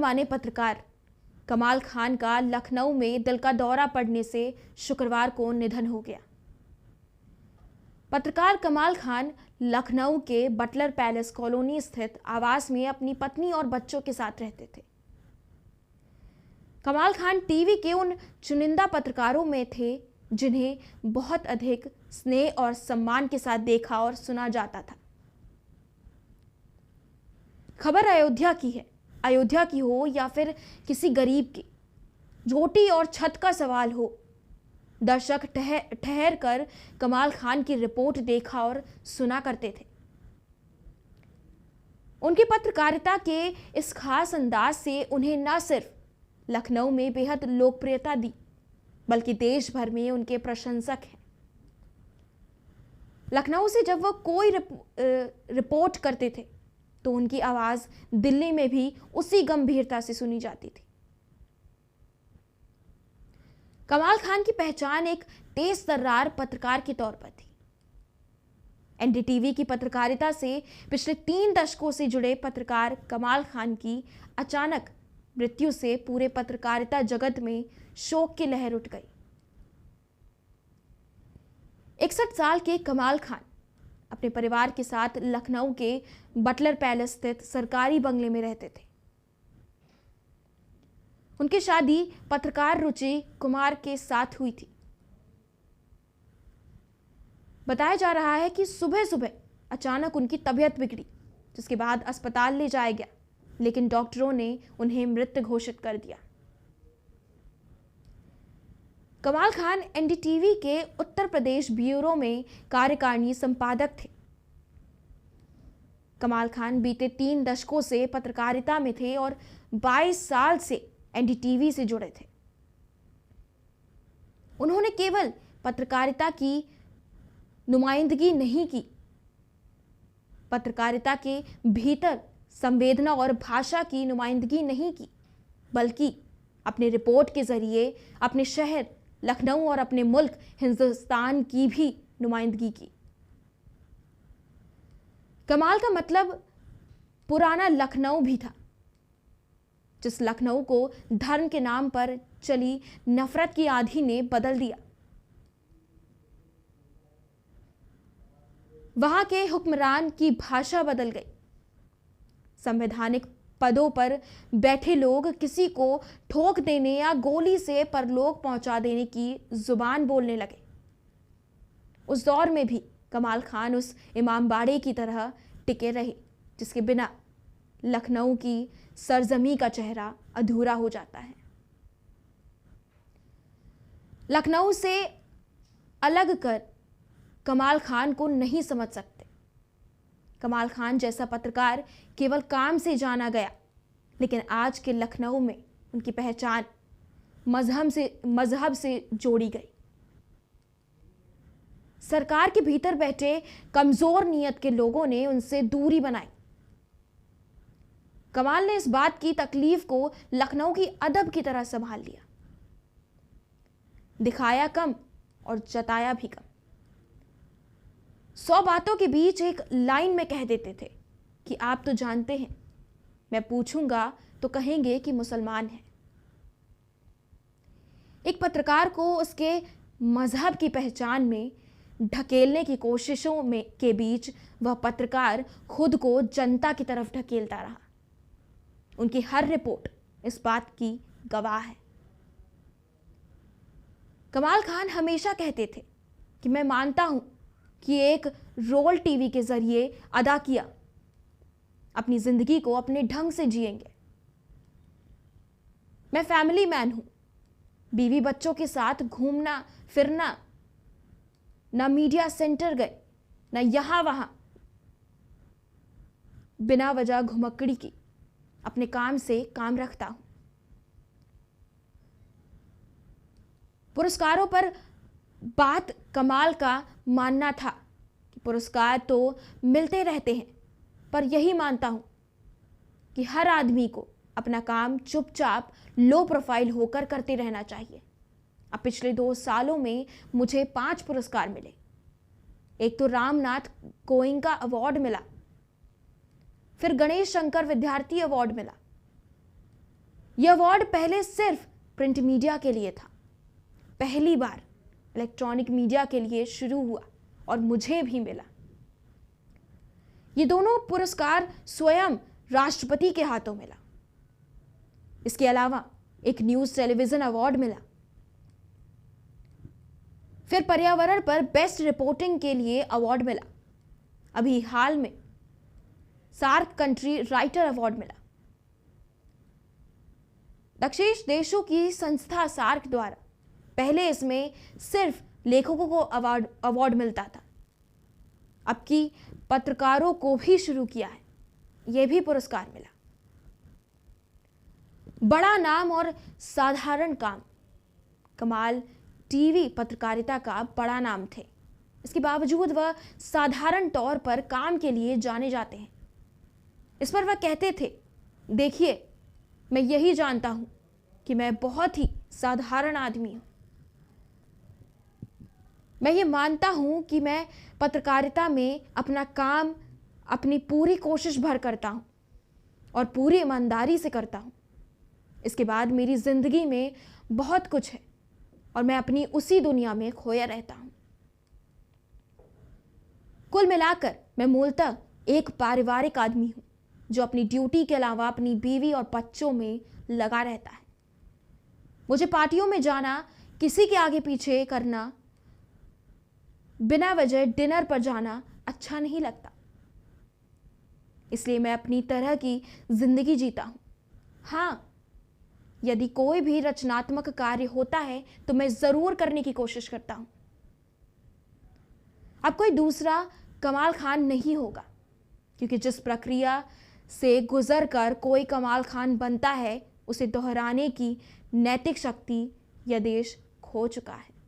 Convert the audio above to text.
माने पत्रकार कमाल खान का लखनऊ में दिल का दौरा पड़ने से शुक्रवार को निधन हो गया। पत्रकार कमाल खान लखनऊ के बटलर पैलेस कॉलोनी स्थित आवास में अपनी पत्नी और बच्चों के साथ रहते थे। कमाल खान टीवी के उन चुनिंदा पत्रकारों में थे जिन्हें बहुत अधिक स्नेह और सम्मान के साथ देखा और सुना जाता था। खबर अयोध्या की है। अयोध्या की हो या फिर किसी गरीब की, रोटी और छत का सवाल हो, दर्शक ठहर कर कमाल खान की रिपोर्ट देखा और सुना करते थे। उनकी पत्रकारिता के इस खास अंदाज से उन्हें न सिर्फ लखनऊ में बेहद लोकप्रियता दी, बल्कि देश भर में उनके प्रशंसक हैं। लखनऊ से जब वह कोई रिपोर्ट करते थे तो उनकी आवाज दिल्ली में भी उसी गंभीरता से सुनी जाती थी। कमाल खान की पहचान एक तेज तर्रार पत्रकार के तौर पर थी। एनडीटीवी की पत्रकारिता से पिछले 3 दशकों से जुड़े पत्रकार कमाल खान की अचानक मृत्यु से पूरे पत्रकारिता जगत में शोक की लहर उठ गई। 61 साल के कमाल खान अपने परिवार के साथ लखनऊ के बटलर पैलेस स्थित सरकारी बंगले में रहते थे। उनकी शादी पत्रकार रुचि कुमार के साथ हुई थी। बताया जा रहा है कि सुबह सुबह अचानक उनकी तबीयत बिगड़ी, जिसके बाद अस्पताल ले जाया गया, लेकिन डॉक्टरों ने उन्हें मृत घोषित कर दिया। कमाल खान एनडीटीवी के उत्तर प्रदेश ब्यूरो में कार्यकारिणी संपादक थे। कमाल खान बीते 3 दशकों से पत्रकारिता में थे और 22 साल से एनडीटीवी से जुड़े थे। उन्होंने केवल पत्रकारिता की नुमाइंदगी नहीं की, पत्रकारिता के भीतर संवेदना और भाषा की नुमाइंदगी नहीं की, बल्कि अपने रिपोर्ट के जरिए अपने शहर लखनऊ और अपने मुल्क हिंदुस्तान की भी नुमाइंदगी की। कमाल का मतलब पुराना लखनऊ भी था, जिस लखनऊ को धर्म के नाम पर चली नफरत की आंधी ने बदल दिया। वहां के हुक्मरान की भाषा बदल गई। संवैधानिक पदों पर बैठे लोग किसी को ठोक देने या गोली से परलोक पहुंचा देने की जुबान बोलने लगे। उस दौर में भी कमाल खान उस इमामबाड़े की तरह टिके रहे, जिसके बिना लखनऊ की सरजमी का चेहरा अधूरा हो जाता है। लखनऊ से अलग कर कमाल खान को नहीं समझ सकते। कमाल खान जैसा पत्रकार केवल काम से जाना गया, लेकिन आज के लखनऊ में उनकी पहचान मजहब से जोड़ी गई। सरकार के भीतर बैठे कमजोर नीयत के लोगों ने उनसे दूरी बनाई। कमाल ने इस बात की तकलीफ को लखनऊ की अदब की तरह संभाल लिया, दिखाया कम और जताया भी कम। 100 बातों के बीच एक लाइन में कह देते थे कि आप तो जानते हैं, मैं पूछूंगा तो कहेंगे कि मुसलमान हैं। एक पत्रकार को उसके मजहब की पहचान में ढकेलने की कोशिशों में के बीच वह पत्रकार खुद को जनता की तरफ ढकेलता रहा। उनकी हर रिपोर्ट इस बात की गवाह है। कमाल खान हमेशा कहते थे कि मैं मानता हूं कि एक रोल टीवी के जरिए अदा किया, अपनी जिंदगी को अपने ढंग से जिएंगे। मैं फैमिली मैन हूं, बीवी बच्चों के साथ घूमना फिरना, ना मीडिया सेंटर गए, ना यहां वहां बिना वजह घुमक्कड़ी की, अपने काम से काम रखता हूं। पुरस्कारों पर बात कमाल का मानना था कि पुरस्कार तो मिलते रहते हैं, पर यही मानता हूं कि हर आदमी को अपना काम चुपचाप लो प्रोफाइल होकर करते रहना चाहिए। अब पिछले 2 सालों में मुझे 5 पुरस्कार मिले। एक तो रामनाथ गोयनका अवार्ड मिला, फिर गणेश शंकर विद्यार्थी अवार्ड मिला, यह अवार्ड पहले सिर्फ प्रिंट मीडिया के लिए था, पहली बार इलेक्ट्रॉनिक मीडिया के लिए शुरू हुआ और मुझे भी मिला। ये दोनों पुरस्कार स्वयं राष्ट्रपति के हाथों मिला। इसके अलावा एक न्यूज टेलीविजन अवार्ड मिला। फिर पर्यावरण पर बेस्ट रिपोर्टिंग के लिए अवार्ड मिला। अभी हाल में सार्क कंट्री राइटर अवार्ड मिला। दक्षिण देशों की संस्था सार्क द्वारा पहले इसमें सिर्फ लेखकों को अवार्ड मिलता था, अब की पत्रकारों को भी शुरू किया है, यह भी पुरस्कार मिला। बड़ा नाम और साधारण काम। कमाल टीवी पत्रकारिता का बड़ा नाम थे, इसके बावजूद वह साधारण तौर पर काम के लिए जाने जाते हैं। इस पर वह कहते थे, देखिए, मैं यही जानता हूं कि मैं बहुत ही साधारण आदमी हूं। मैं ये मानता हूं कि मैं पत्रकारिता में अपना काम अपनी पूरी कोशिश भर करता हूं और पूरी ईमानदारी से करता हूं। इसके बाद मेरी जिंदगी में बहुत कुछ है और मैं अपनी उसी दुनिया में खोया रहता हूं। कुल मिलाकर मैं मूलतः एक पारिवारिक आदमी हूं जो अपनी ड्यूटी के अलावा अपनी बीवी और बच्चों में लगा रहता है। मुझे पार्टियों में जाना, किसी के आगे पीछे करना, बिना वजह डिनर पर जाना अच्छा नहीं लगता। इसलिए मैं अपनी तरह की जिंदगी जीता हूं। हाँ, यदि कोई भी रचनात्मक कार्य होता है तो मैं जरूर करने की कोशिश करता हूं। अब कोई दूसरा कमाल खान नहीं होगा, क्योंकि जिस प्रक्रिया से गुजर कर कोई कमाल खान बनता है उसे दोहराने की नैतिक शक्ति यह देश खो चुका है।